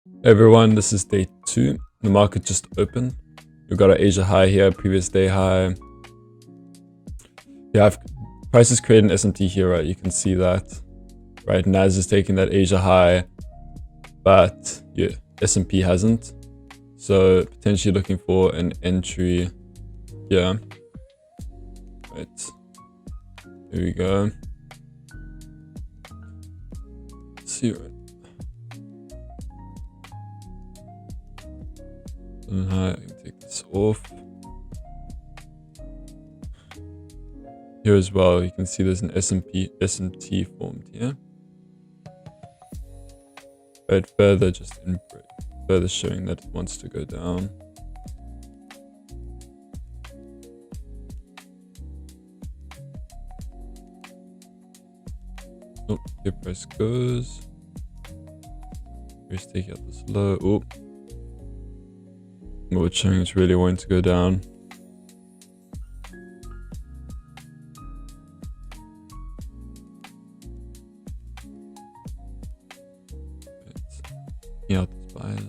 Hey everyone, this is day 2. The market just opened. We've got our Asia high here, previous day high. Yeah, prices created an SMT here, right? You can see that, right? Nas is taking that Asia high, but yeah, S&P hasn't. So potentially looking for an entry here. Right, here we go. Let's see, right? I can take this off. Here as well, you can see there's an SMT formed here. Right, further showing that it wants to go down. Oh, here price goes. Let's take out this low. Oh. Oh, it's showing it's really wanting to go down. Out this buyers.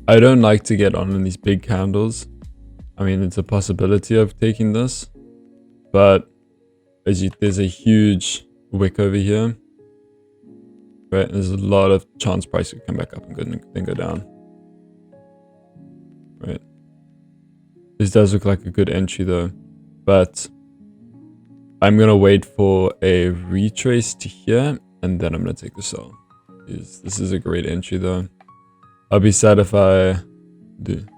I don't like to get on in these big candles. I mean, it's a possibility of taking this, but there's a huge wick over here. Right, there's a lot of chance price could come back up and then go down. Right. This does look like a good entry though, but I'm gonna wait for a retrace to here and then I'm gonna take the sell. This is a great entry though. I'll be sad if I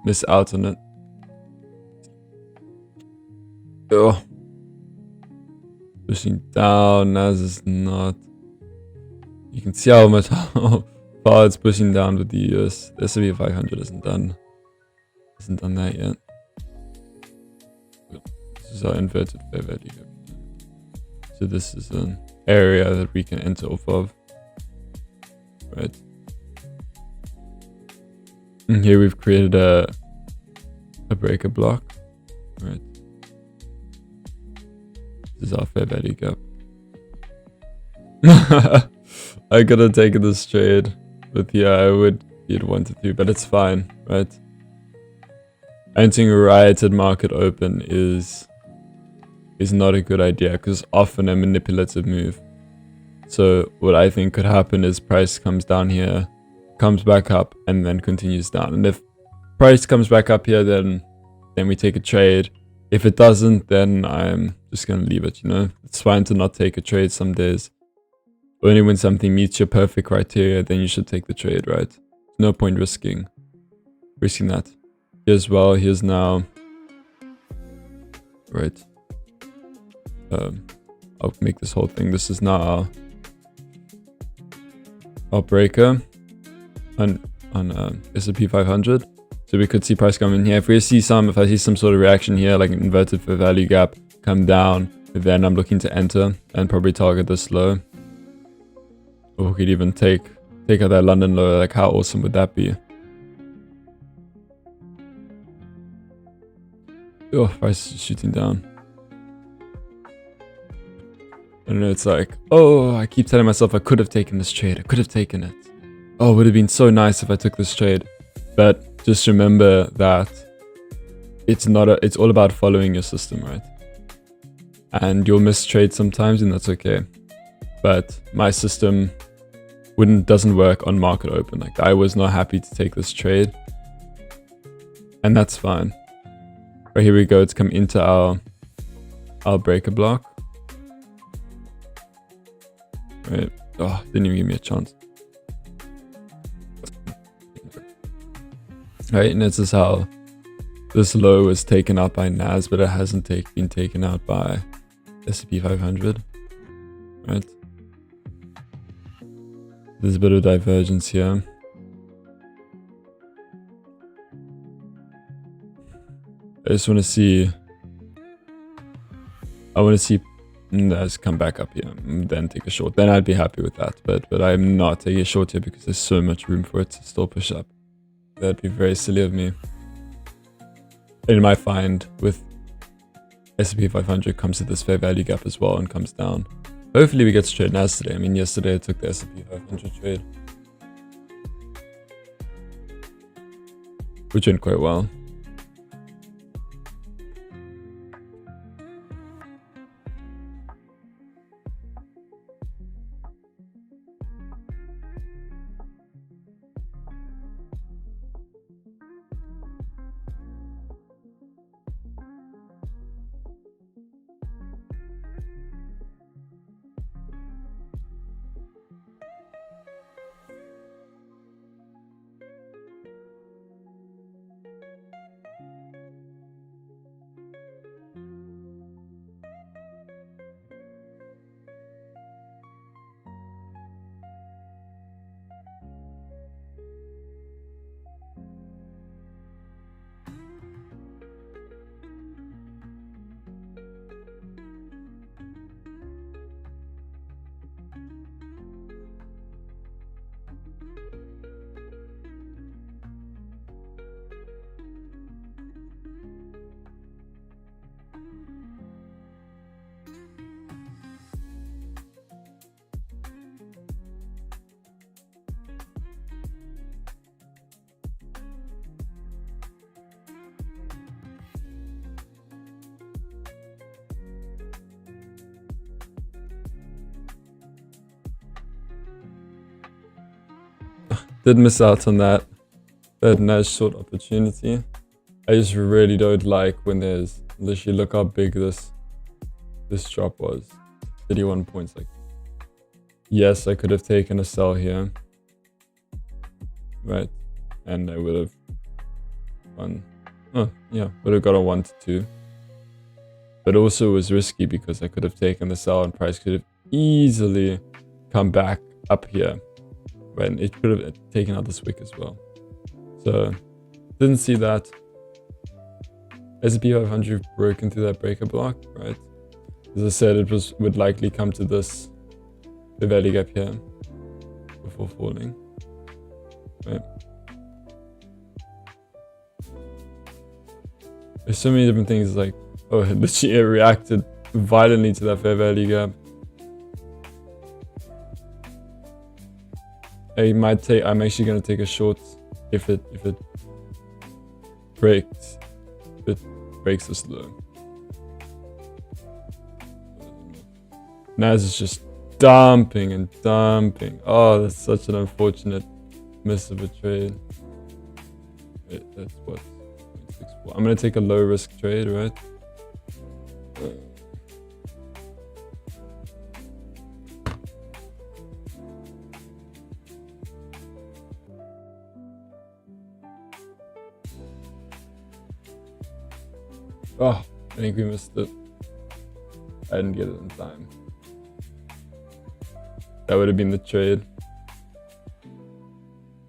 miss out on it. Oh, pushing down. Nas is not. You can see how far it's pushing down with the US. The S&P 500 isn't done that yet. This is our inverted fair value. So this is an area that we can enter off of. Right. And here we've created a breaker block. Right. This is our fair value gap. I could have taken this trade, but yeah, I would get 1 to 3, but it's fine, right? Entering a rioted market open is not a good idea because it's often a manipulative move. So what I think could happen is price comes down here, comes back up, and then continues down. And if price comes back up here, then we take a trade. If it doesn't, then I'm just gonna leave it, you know? It's fine to not take a trade some days. Only when something meets your perfect criteria, then you should take the trade, right? No point risking that. Here's well, here's now. Right. I'll make this whole thing. This is now our breaker on S&P 500. So we could see price come in here. If I see some sort of reaction here, like an inverted fair value gap, come down, then I'm looking to enter and probably target this low. Or we could even take out that London low. Like, how awesome would that be? Oh, price is shooting down. I don't know, it's like, oh, I keep telling myself I could have taken this trade. I could have taken it. Oh, it would have been so nice if I took this trade. But just remember that it's all about following your system, right? And you'll miss trades sometimes, and that's okay. But my system doesn't work on market open. Like, I was not happy to take this trade, and that's fine. Right, here we go. It's come into our breaker block. Right. Oh, didn't even give me a chance. Right, and this is how this low was taken out by Nas, but it hasn't been taken out by S&P 500. Right. There's a bit of divergence here. I just want to see. I want to see Nas come back up here and then take a short. Then I'd be happy with that. But I'm not taking a short here because there's so much room for it to still push up. That'd be very silly of me. And you might find with S&P 500 comes to this fair value gap as well and comes down. Hopefully we get straight NAS today. I mean, yesterday I took the S&P 500 trade, which went quite well. Did miss out on that nice short opportunity. I just really don't like when there's literally, look how big this drop was. 31 points. Like, yes, I could have taken a sell here, right? And I would have won. Oh yeah, would have got a 1 to 2. But also it was risky because I could have taken the sell and price could have easily come back up here. When it could have taken out this wick as well. So, didn't see that. S&P 500 broken through that breaker block, right? As I said, it would likely come to the value gap here before falling. Right. There's so many different things, like, oh, literally it reacted violently to that fair value gap. I'm actually gonna take a short if it breaks this low. NAS is just dumping and dumping. Oh, that's such an unfortunate miss of a trade. That's what 0.64. I'm gonna take a low risk trade, right? Oh, I think we missed it. I didn't get it in time. That would have been the trade.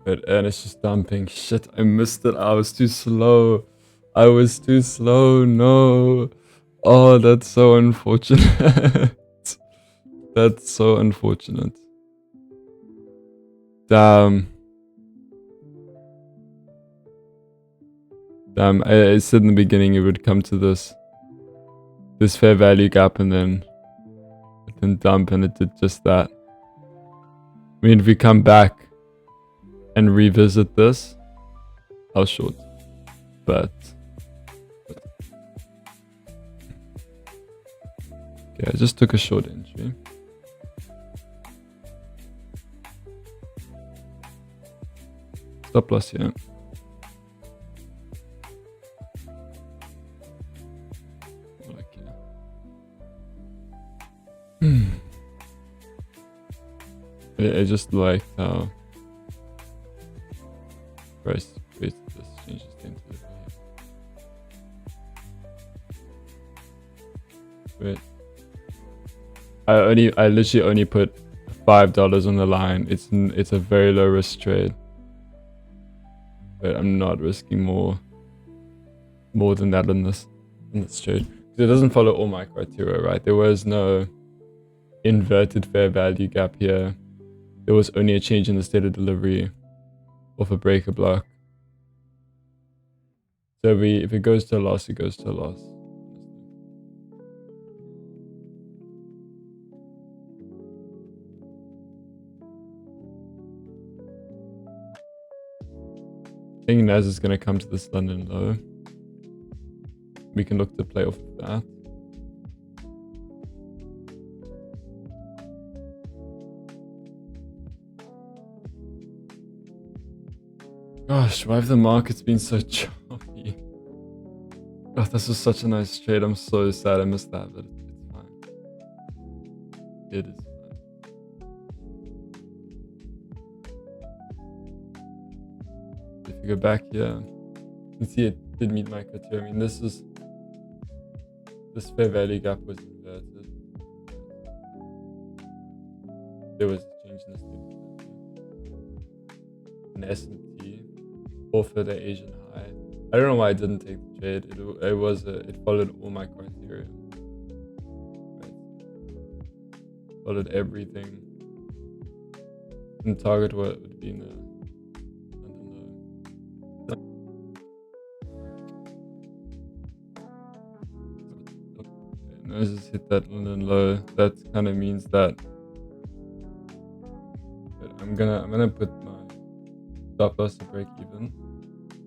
And it's just dumping. Shit, I missed it. I was too slow. No. Oh, that's so unfortunate. That's so unfortunate. Damn. I said in the beginning it would come to this fair value gap and then dump, and it did just that. I mean, if we come back and revisit this, I'll short. But okay, I just took a short entry. Stop loss here. I just like how price this changes tentatively. Wait. I literally only put $5 on the line. It's a very low risk trade. But I'm not risking more than that in this trade. It doesn't follow all my criteria, right? There was no inverted fair value gap here. There was only a change in the state of delivery of a breaker block. So if it goes to a loss, it goes to a loss. I think Naz is going to come to this London low. We can look to play off of that. Gosh, why have the markets been so choppy? God, this was such a nice trade. I'm so sad I missed that, but it's fine. It is fine. If you go back here, you can see it did meet my criteria. I mean, this fair value gap was inverted. There was a change in this an S&P for the Asian high. I don't know why I didn't take the trade. It followed all my criteria. Right. Followed everything. And target what would be in the I just hit that London low. That kind of means that I'm gonna put my stop loss to break even,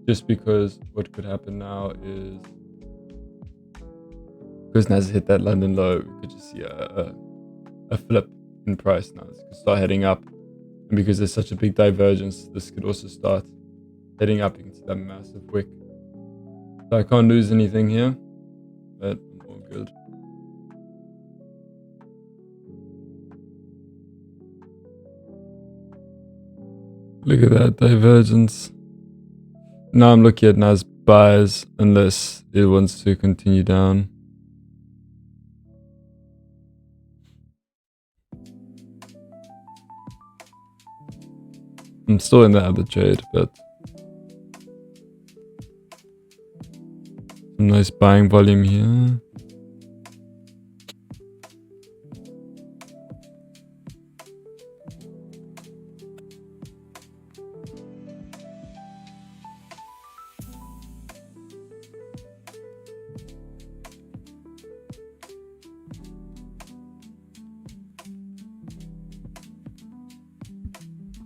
just because what could happen now is because Nas hit that London low, we could just see a flip in price now. This could start heading up, and because there's such a big divergence, this could also start heading up. You can see that massive wick. So I can't lose anything here, but I'm all good. Look at that divergence. Now I'm looking at Nas buys unless it wants to continue down. I'm still in the other trade, but some nice buying volume here.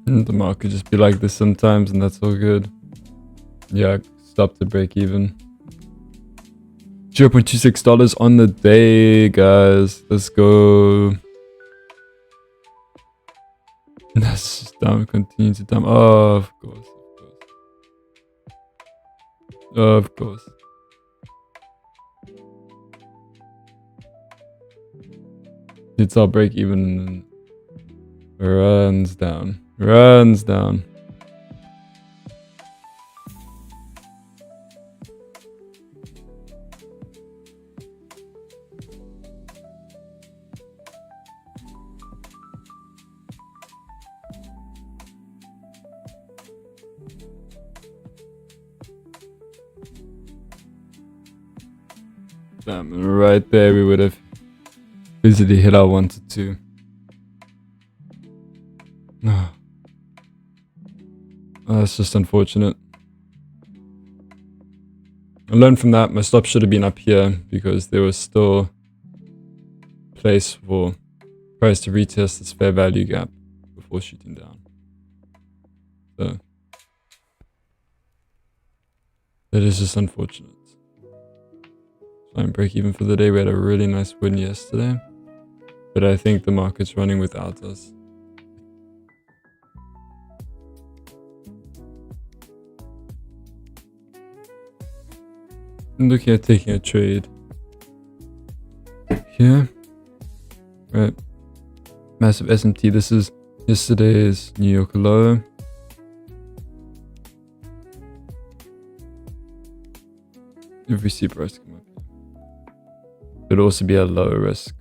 And the market just be like this sometimes, and that's all good. Yeah, stop to break even. $0.26 on the day, guys. Let's go. That's just down. Continue to down. Oh, of course. Of course. It's all break even and then runs down. Runs down. Damn, right there we would have easily hit our 1 to 2. Oh, that's just unfortunate. I learned from that. My stop should have been up here because there was still place for price to retest this fair value gap before shooting down. So that is just unfortunate. Try and break even for the day. We had a really nice win yesterday, but I think the market's running without us. I'm looking at taking a trade here. Right. Massive SMT. This is yesterday's New York low. If we see price come up here, it'll also be a lower risk.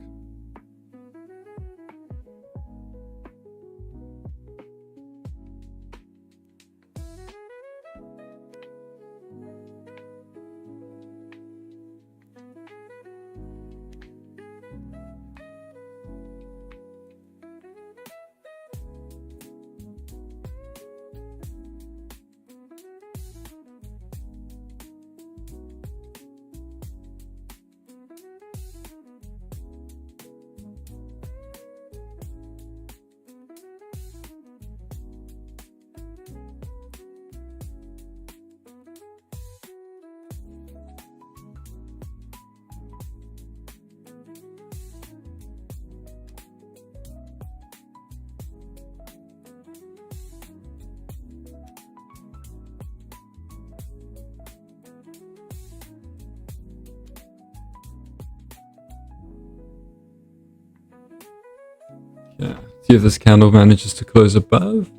Yeah. See if this candle manages to close above.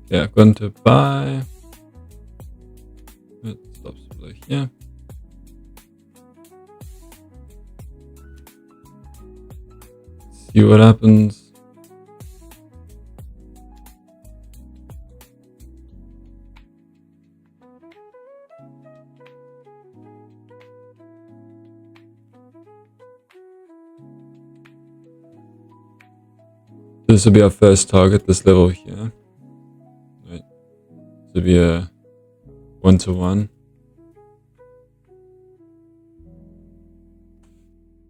Yeah, I'm going to buy. It stops below here. See what happens. This will be our first target, this level here. Right. This will be a 1-to-1.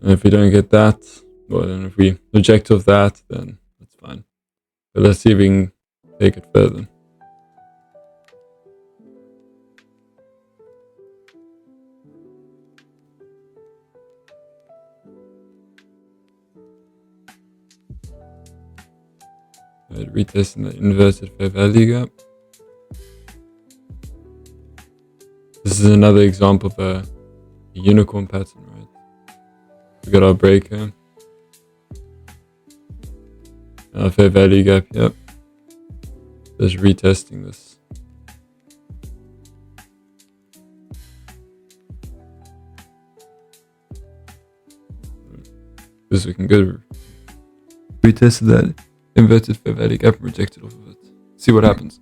And if we don't get that, well, then if we reject of that, then that's fine. But let's see if we can take it further. Right, retesting the inverted fair value gap. This is another example of a unicorn pattern, right? We got our breaker. Our fair value gap, yep. Just retesting this. Because we can go retest that inverted fair value gap and reject it off of it. See what happens.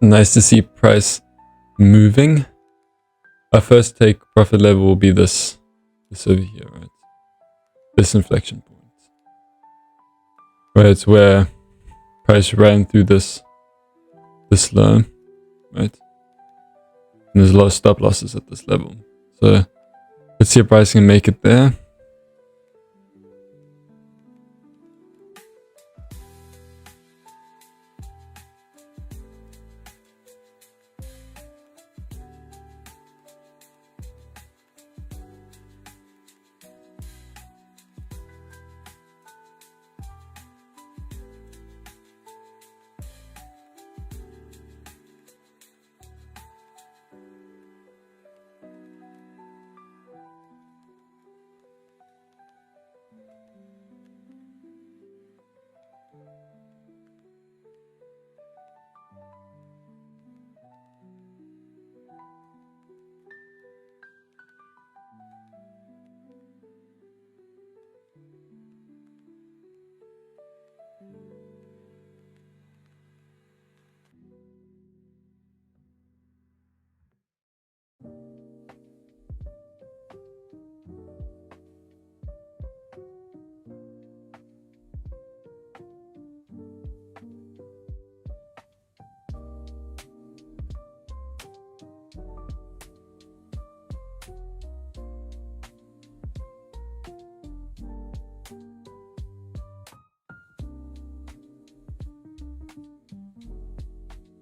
Nice to see price moving. Our first take profit level will be this over here, right? This inflection point. Right, it's where price ran through this low, right? And there's a lot of stop losses at this level. So let's see if price can make it there.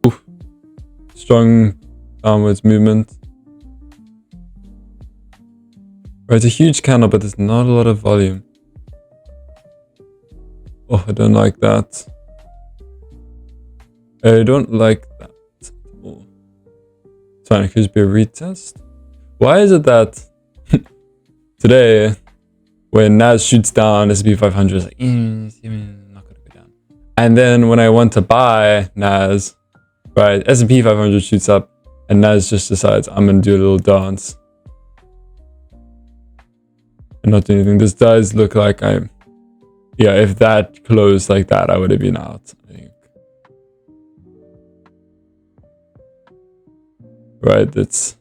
Oof. Strong downwards movement. Right, it's a huge candle, but there's not a lot of volume. Oh, I don't like that. I don't like that. Oh. It's fine, it could be a retest. Why is it that today, when Nas shoots down, S&P 500 is like, not gonna go down. And then when I want to buy Nas, right, S&P 500 shoots up, and Nas just decides I'm gonna do a little dance and not do anything. This does look like yeah, if that closed like that, I would have been out, I think. right? It's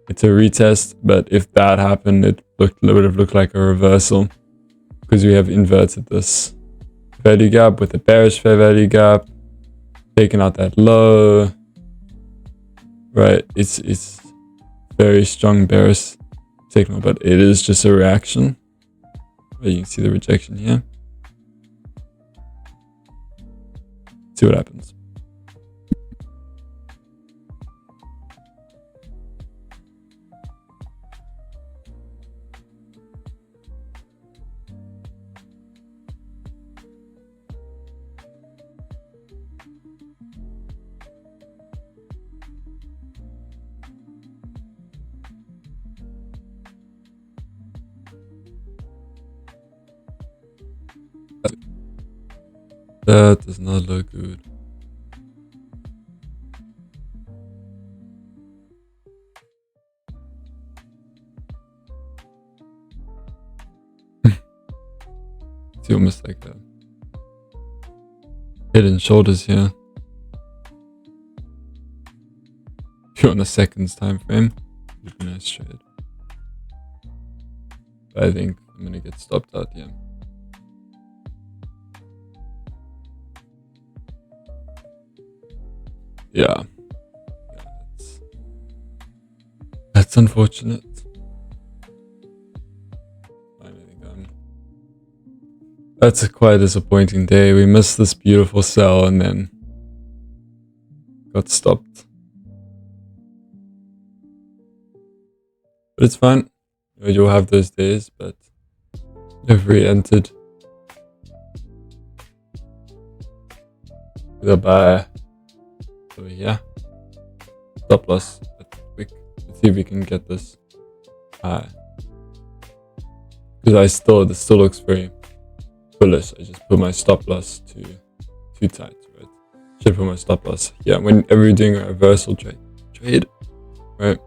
a retest, but if that happened, it would have looked like a reversal because we have inverted this value gap with a bearish fair value gap, taking out that low, right? It's very strong bearish signal, but it is just a reaction. You can see the rejection here. See what happens. That does not look good. It's almost like a head and shoulders here. If you're on a seconds time frame, it'd be a nice trade. But I think I'm gonna get stopped out here. Yeah, that's unfortunate. That's a quite disappointing day. We missed this beautiful sell and then got stopped. But it's fine. You'll have those days, but I've re-entered. With a buy. So yeah. Stop loss. Quick. Let's see if we can get this high. Because this still looks very bullish. I just put my stop loss too tight, right? Should put my stop loss. Yeah, whenever you're doing a reversal trade, right?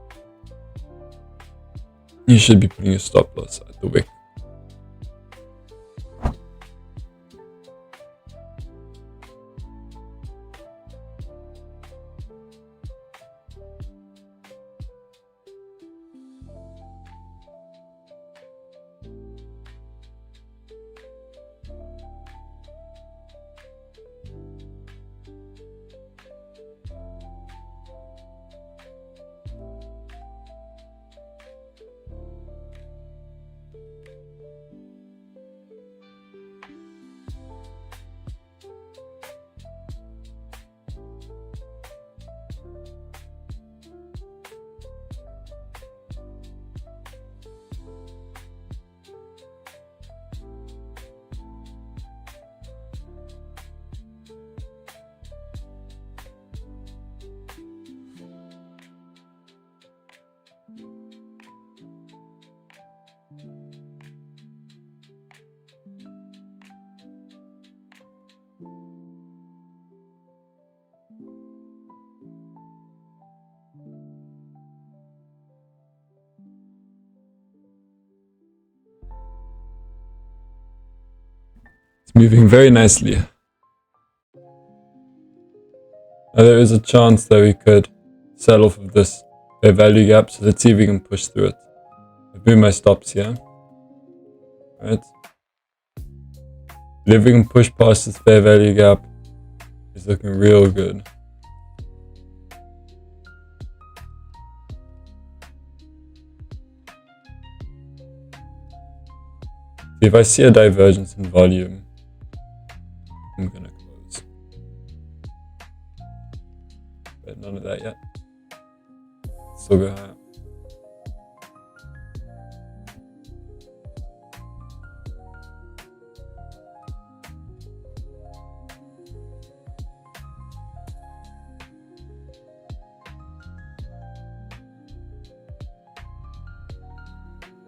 You should be putting your stop loss at the wick. It's moving very nicely. Now there is a chance that we could sell off of this fair value gap, so let's see if we can push through it. I've moved my stops here. Right? But if we can push past this fair value gap, it's looking real good. If I see a divergence in volume, I'm gonna close. But none of that yet. Still go higher.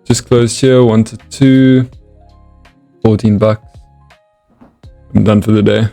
Just closed here, 1 to 2, $14. I'm done for the day.